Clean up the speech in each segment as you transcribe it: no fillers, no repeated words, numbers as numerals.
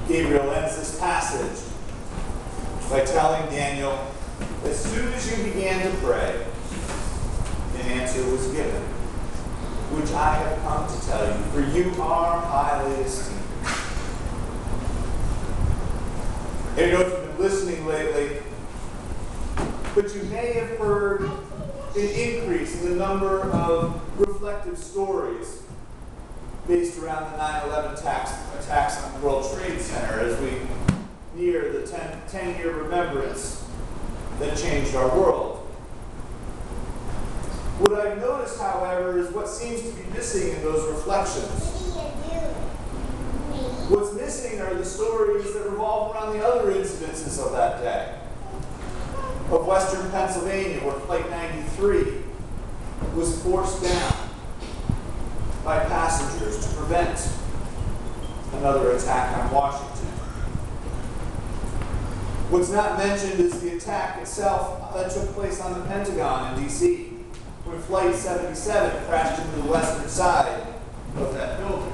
Gabriel ends this passage by telling Daniel, as soon as you began to pray, an answer was given, which I have come to tell you, for you are highly esteemed. I don't know if you've been listening lately, but you may have heard an increase in the number of reflective stories based around the 9/11 attacks on the World Trade Center as we near the 10-year remembrance that changed our world. What I've noticed, however, is what seems to be missing in those reflections. What's missing are the stories that revolve around the other incidences of that day. Of Western Pennsylvania, where Flight 93 was forced down by passengers to prevent another attack on Washington. What's not mentioned is the attack itself that took place on the Pentagon in D.C., when Flight 77 crashed into the western side of that building.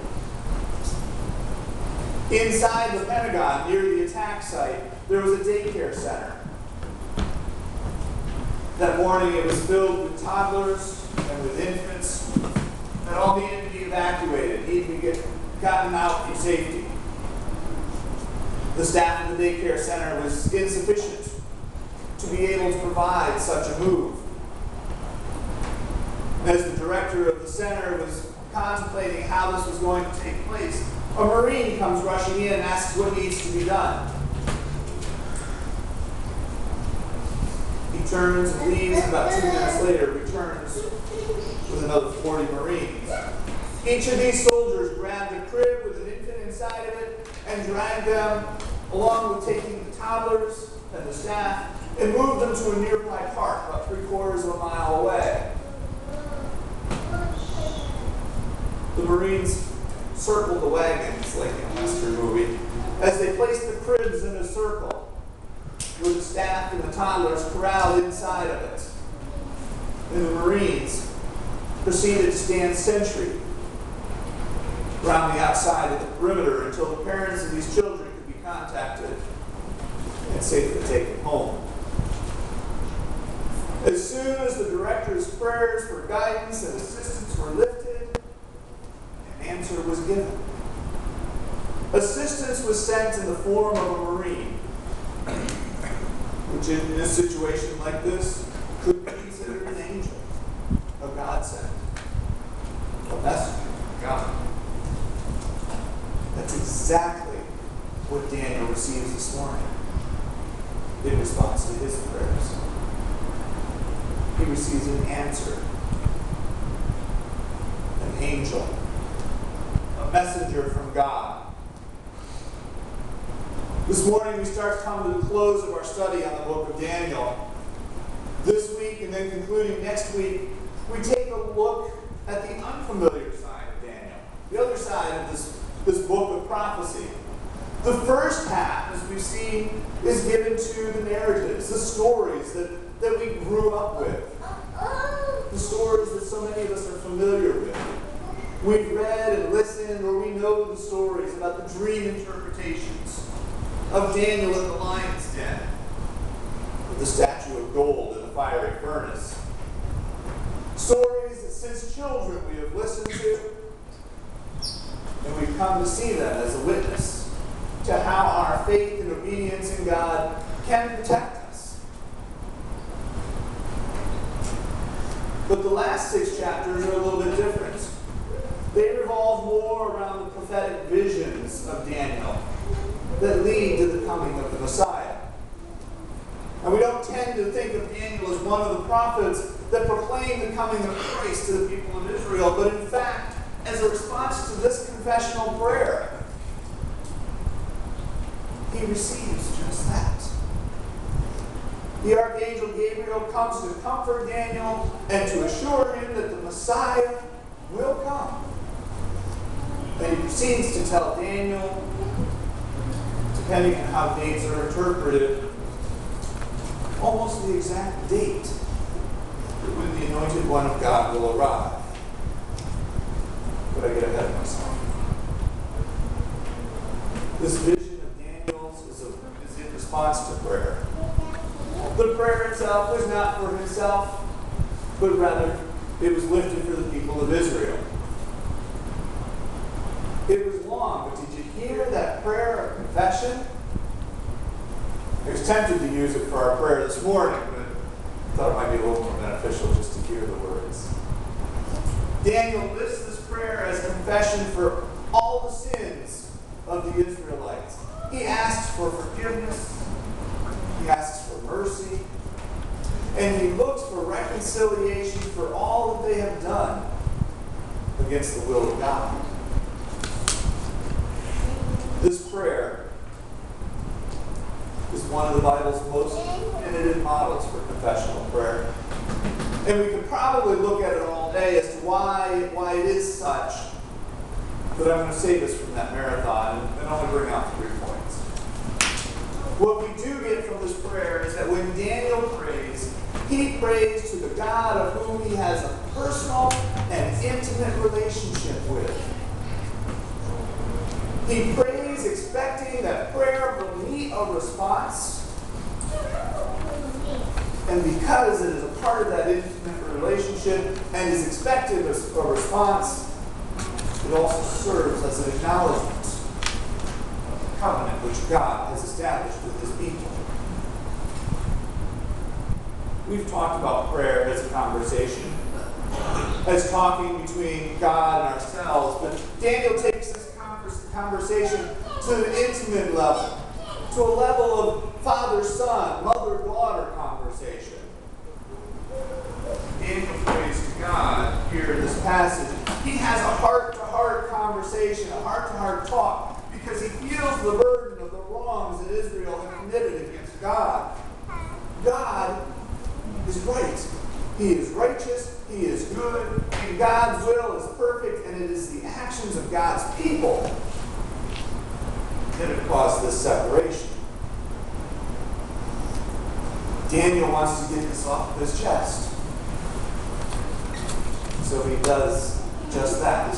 Inside the Pentagon, near the attack site, there was a daycare center. That morning it was filled with toddlers and with infants that all needed to be evacuated, needed to be gotten out in safety. The staff of the daycare center was insufficient to be able to provide such a move. As the director of the center was contemplating how this was going to take place, a Marine comes rushing in and asks what needs to be done. He turns and leaves, and about 2 minutes later returns with another 40 Marines. Each of these soldiers grabbed a crib with an infant inside of it and dragged them, along with taking the toddlers and the staff, and moved them to a nearby park about 3/4 of a mile away. The Marines circled the wagons like in a Western movie as they placed the cribs in a circle with the staff and the toddlers corralled inside of it. And the Marines proceeded to stand sentry around the outside of the perimeter until the parents of these children could be contacted and safely taken home. As soon as the director's prayers for guidance and assistance were lifted, an answer was given. Assistance was sent in the form of a Marine, which in a situation like this could be considered an angel, a godsend, a messenger of God. That's exactly what Daniel receives this morning in response to his prayers. He receives an answer, an angel, a messenger from God. This morning we start to come to the close of our study on the book of Daniel. This week and then concluding next week, we take a look at the unfamiliar side of Daniel, the other side of this book of prophecy. The first half, as we've seen, is given to the narratives, the stories that we grew up with, the stories that so many of us are familiar with. We've read and listened, or we know the stories about the dream interpretations of Daniel in the lion's den, with the statue of gold in the fiery furnace. Stories that since children we have listened to, and we've come to see them as a witness to how our faith and obedience in God can protect us. But the last 6 chapters are a little bit different. They revolve more around the prophetic visions of Daniel that lead to the coming of the Messiah. And we don't tend to think of Daniel as one of the prophets that proclaim the coming of Christ to the people of Israel, but in fact, as a response to this confessional prayer, he receives just that. The archangel Gabriel comes to comfort Daniel and to assure him that the Messiah will come. And he proceeds to tell Daniel, depending on how dates are interpreted, almost the exact date when the anointed one of God will arrive. But I get ahead of myself. This vision of response to prayer. The prayer itself was not for himself, but rather it was lifted for the people of Israel. It was long, but did you hear that prayer of confession? I was tempted to use it for our prayer this morning, but I thought it might be a little more beneficial just to hear the words. Daniel lists this prayer as confession for all the sins of the Israelites. He asks for forgiveness. He asks for mercy. And he looks for reconciliation for all that they have done against the will of God. This prayer is one of the Bible's most definitive models for confessional prayer. And we could probably look at it all day as to why it is such. But I'm going to save us from that marathon and only bring out 3 points. What we do get from this prayer is that when Daniel prays, he prays to the God of whom he has a personal and intimate relationship with. He prays expecting that prayer will meet a response. And because it is a part of that intimate relationship and is expected as a response, it also serves as an acknowledgement of the covenant which God has established with his people. We've talked about prayer as a conversation, as talking between God and ourselves, but Daniel takes this conversation to an intimate level, to a level of father-son, mother-daughter conversation. Daniel prays to God here in this passage. He has a heart-to-heart conversation, a heart-to-heart talk, because he feels the burden of the wrongs that Israel had committed against God. God is right. He is righteous. He is good. And God's will is perfect, and it is the actions of God's people that have caused this separation. Daniel wants to get this off of his chest. So he does just that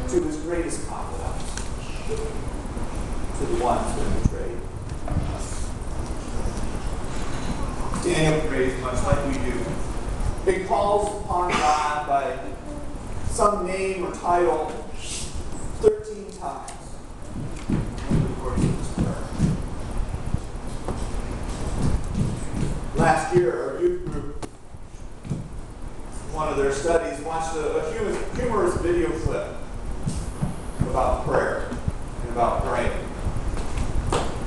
to his greatest confidant, to the one who's been betrayed. Daniel prays much like we do. He calls upon God by some name or title 13 times over the course of this prayer. Last year, our youth group, one of their studies, watched a humorous video clip about prayer and about praying.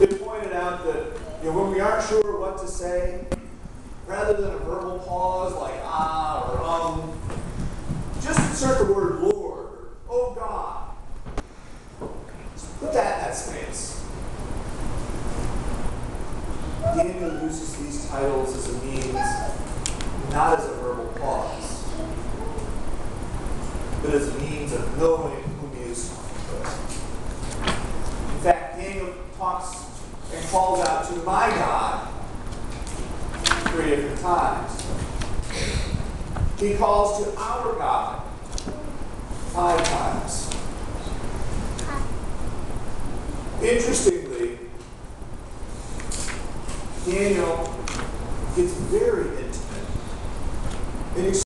It pointed out that when we aren't sure what to say, rather than a verbal pause like or just insert the word Lord or oh God. Just put that in that space. Daniel uses these titles as a means, not as a verbal pause, but as a means of knowing whom he is talking to. In fact, Daniel talks and calls out to my God 3 different times. He calls to our God 5 times. Interestingly,